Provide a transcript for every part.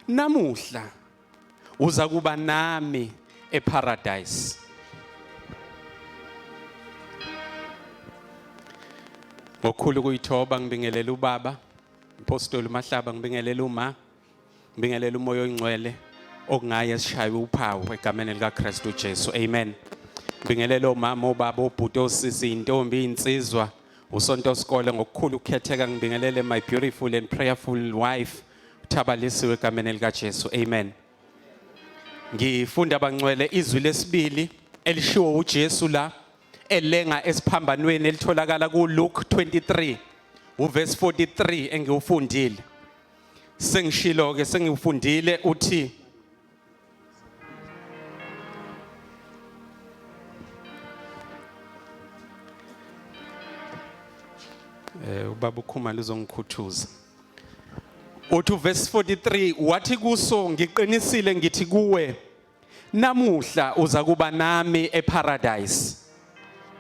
namuhla uza kuba nami eparadise. Ngokukhulu kuyithoba ngibingelela ubaba Apostoli Mahlaba, ngibingelela uma, ngibingelela umoya oyingcwele okungaye sishaye uphawu egameni lika Kristu Jesu. Amen. Ngibingelela omama, obaba, obhuti, osisi, intombi, insizwa, usonto sikole ngokukhulu ukukhetheka. Ngibingelele my beautiful and prayerful wife Thabalisiwe egameni lika Jesu. Amen. Ngifunda abangcwele izwi lesibili elishiwo uJesu la elenga esiphambanweni elitholakala ku Luke 23 uverse 43 engiwufundile. Sengishilo ke sengiwufundile uthi ubaba ukhumalo uzongikhuthuza. Uthi verse 43 wathi kuso ngiqinisile ngithi kuwe namuhla uza kuba nami eparadise.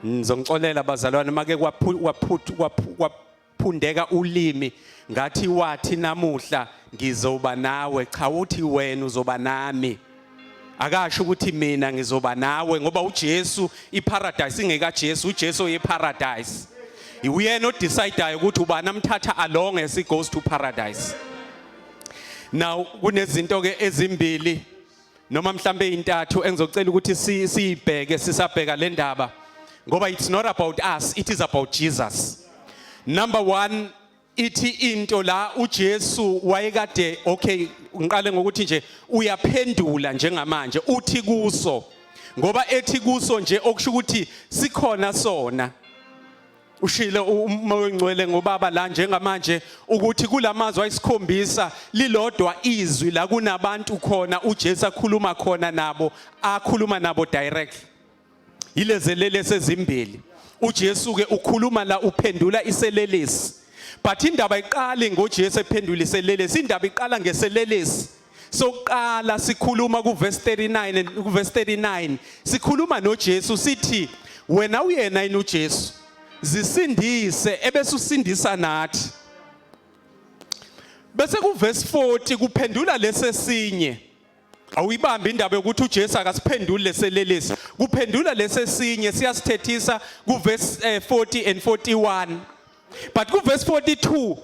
Ngizongixolela bazalwane make kwaphundeka ulimi ngathi wathi namuhla ngizoba nawe, cha uthi wena uzoba nami. Akasho ukuthi mina ngizoba nawe ngoba uJesu iparadise ingeka Jesu, uJesu yeparadise. Uyena odecideayo ukuthi ubani amthatha along as he goes to paradise. Now kunezinto ke ezimbili noma mhlambe ezintathu engizocela ukuthi siyibheke sisabheka le ndaba ngoba it's not about us, it is about Jesus. Number one, ithi into la uJesu wayekade okay ngiqale ngokuthi nje uyaphendula njengamanje uthi kuso ngoba ethi kuso nje okusho ukuthi sikhona sona. Ushile umoya ongcwele ngobaba la njengamanje ukuthi kulamazwi ayisikhombisa lilodwa izwi la kunabantu khona uJesu akhuluma khona nabo, akhuluma nabo direct. Yilezelele sezimbili uJesu ke ukhuluma la uphendula iselelesi, but indaba iqali ngoJesu ephendula iselelesi, indaba iqala ngeselelesi. Soqala sikhuluma ku verse 39 and ku verse 39 sikhuluma noJesu sithi wena uyena yini uJesu zisindise ebese usindisa nathi. Bese ku verse 40 kuphendula lesesinye. Awuyibambe indaba yokuthi uJesu akasiphendule leselelesi, kuphendula lesesinye siyasithethisa ku verse 40 and 41. But ku verse 42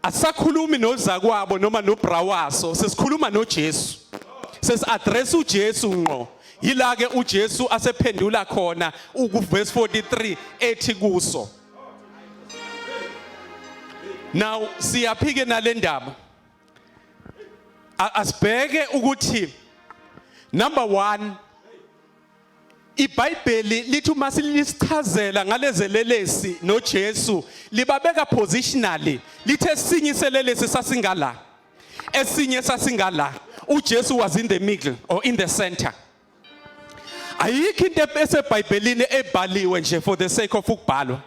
asakhulumi nozakwabo noma nobrawaso, sesikhuluma noJesu, sesi-address uJesu ngqo. Yila ke uJesu asephendula khona ku verse 43 ethi kuso. Now siyaphike nale ndaba asibheke ukuthi number one, iBhayibheli lithi uma silisichazela ngalezelelesi noJesu libabeka positionally, lithe esinye iselelesi sasingala, esinye sasingala. uJesu was in the middle or in the center. Ayikho into eseBhayibhelini ebhaliwe nje for the sake of ukubhalwa.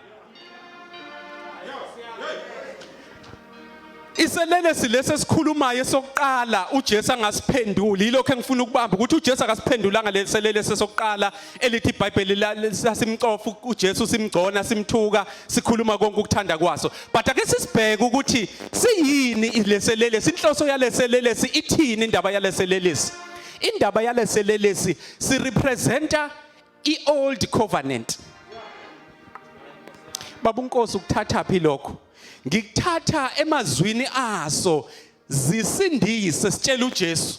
Iselelesi lesesikhulumayo sokuqala uJesu angasiphenduli, yilokho engifuna ukubamba ukuthi uJesu akasiphendulanga leselelesi sokuqala elithi iBhayibheli lasimcofa uJesu simgcona simthuka sikhuluma konke ukuthanda kwaso. But ake sisibheke ukuthi siyini leselelesi, inhloso yaleselelesi ithini, indaba yaleselelesi. Indaba yaleselelesi si representa i-old covenant. Babunkosi ukuthatha phi lokho? Ngikuthatha emazwini aso zisindise sitshela uJesu.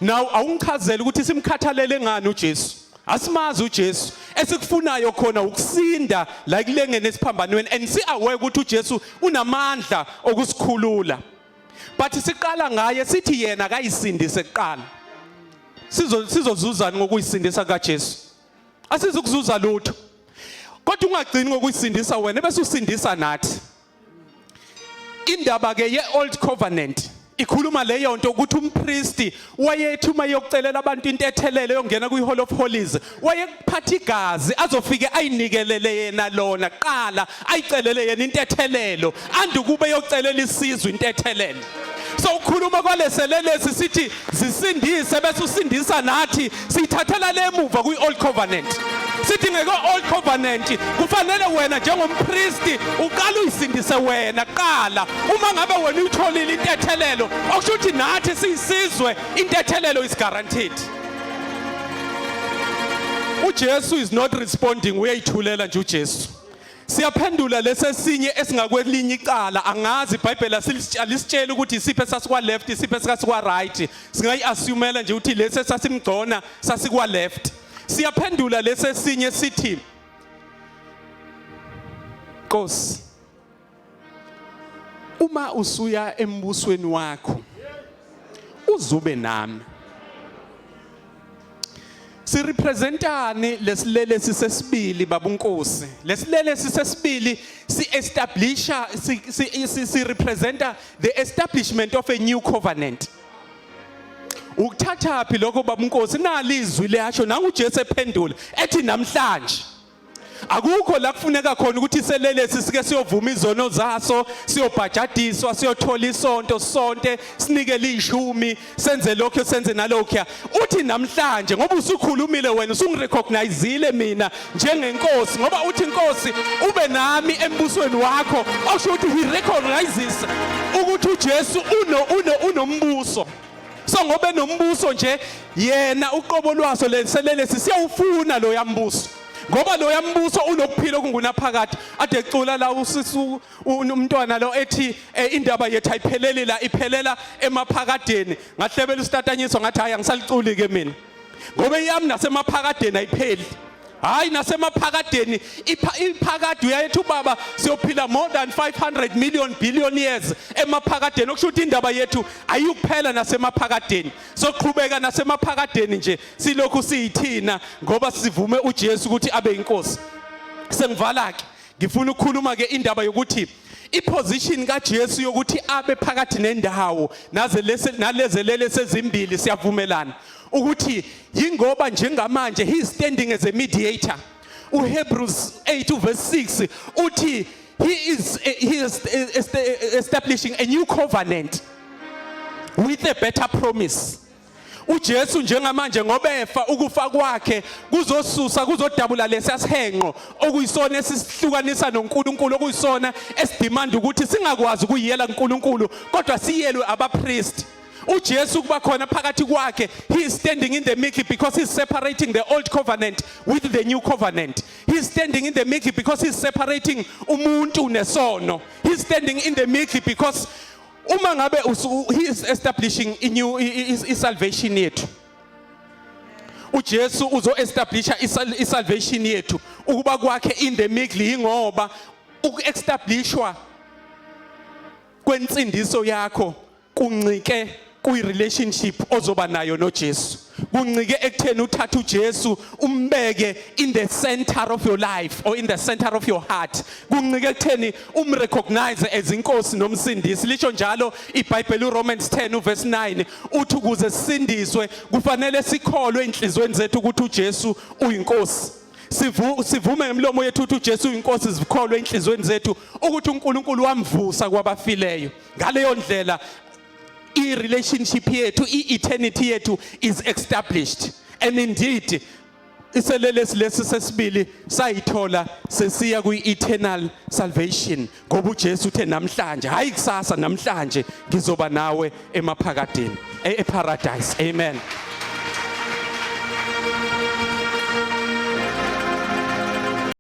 Now awungichazela ukuthi simkhathalele ngani uJesu. Asimazi uJesu. Esikufunayo khona ukusinda la kulengene esiphambanweni and si aware ukuthi uJesu unamandla okusikhulula. But siqala ngaye sithi yena akayisindise kuqala. Sizozuzana ngokuyisindisa kaJesu. Asizukuzuza lutho. Kodwa ungagcini ngokuyisindisa wena bese usindisa nathi. Indaba ke ye-old covenant ikhuluma leyo nto ukuthi umpristi wayethi uma yokucelela abantu into ethelele yongena kwi-hall of holies wayekuphatha igazi azofike ayinikelele yena lona qala ayicelele yena into ethelelo andukube yokucelela isizwe into ethelele. So ukhuluma kwaleselelesi sithi zisindise bese usindisa nathi siyithathela lemuva kwi-old covenant. sithi ngeke-old covenant kufanele wena njengompristi uqala uyisindise wena qala. Uma ngabe wena uyitholile intethelelo okusho ukuthi nathi siyisizwe intethelelo is guaranteed. uJesu is not responding, uyayithulela nje uJesu. Siyaphendula lesesinye esingakwelinye icala, angazi iBhayibheli alisitshela ukuthi isiphe sasikwa left isiphe sasikwa right. Singayi-assumela nje ukuthi lesi sasimgcona sasikwa left. Siyaphendula lesesinye sithi, Nkosi, uma usuya embusweni wakho uzube nami. Sirepresentani lesilelesi sesibili babunkosi. Lesilelesi sesibili si-establisha si-representa the establishment of a new covenant. Ukuthatha phi lokho babunkosi? Nali izwi liyasho nanga uJesu ephendula ethi namhlanje akukho la kufuneka khona ukuthi selelesi sike siyovuma izono zaso, siyobhajadiswa, siyothola isonto sonke, sinikele ishumi, senze lokho senze nalokho. Uthi namhlanje ngoba usukhulumile wena usungirecognizeile mina njengenkosi, ngoba uthi inkosi ube nami embusweni wakho, okusho ukuthi he recognizes ukuthi uJesu unombuso. So ngoba nombuso nje yena uqobo lwaso leselelesi siyawufuna lo yambuso. Ngoba lo yambuso unokuphila okungunaphakade. Ade ecula la usisu umntwana lo ethi indaba yethu ayipheleli la, iphelela emaphakadeni. Ngahlebela usitatanyiswa ngathi hayi angisaliculi ke mina. Ngoba iyami nasemaphakadeni ayipheli. Hayi nasemaphakadeni iphakade uyayethi ubaba siyophila more than 500 million billion years emaphakadeni. Okusho ukuthi indaba yethu ayikuphela nasemaphakadeni. Soqhubeka nasemaphakadeni nje silokhu siyithina ngoba sivume uJesu ukuthi abe inkosi. Sengivala ke ngifuna ukukhuluma ke indaba yokuthi iposition kaJesu yokuthi abe phakathi nendawo nalezelele sezimbili siyavumelana ukuthi yingoba njengamanje he is standing as a mediator. uHebrews 8 verse 6 uthi he is establishing a new covenant with a better promise. uJesu njengamanje ngoba efa ukufa kwakhe kuzosusa kuzodabula lesasihenqo okuyisona esihlukanisa noNkulunkulu, okuyisona esidimanda ukuthi singakwazi ukuyela uNkulunkulu kodwa siyelwe abapriest. uJesu kuba khona phakathi kwakhe, he is standing in the middle because he is separating the old covenant with the new covenant. He is standing in the middle because he is separating umuntu nesono. He is standing in the middle because uma ngabe he is establishing a new salvation yethu. uJesu uzo establisha salvation yethu ukuba kwakhe in the middle ingoba uku-establishwa kwensindiso yakho kuncike kuyi-relationship ozoba nayo noJesu. Kuncike ekutheni uthathe uJesu umbeke in the center of your life or in the center of your heart. Kuncike ekutheni umrecognize as inkosi nomsindisi. Lisho njalo iBhayibheli uRomans 10 verse 9 uthi ukuze sisindiswe kufanele sikholwe enhlizweni zethu ukuthi uJesu uyinkosi. Sivume ngemilomo yethu ukuthi uJesu uyinkosi, sikholwe enhlizweni zethu ukuthi uNkulunkulu wamvusa kwabafileyo. Ngaleyo ndlela i-relationship yethu, i-eternity yethu is established. And indeed iselelesi lesi sesibili sayithola sesiya kwi-eternal salvation ngoba uJesu uthe namhlanje, hayi kusasa, namhlanje ngizoba nawe emaphakadeni, eparadise. Amen.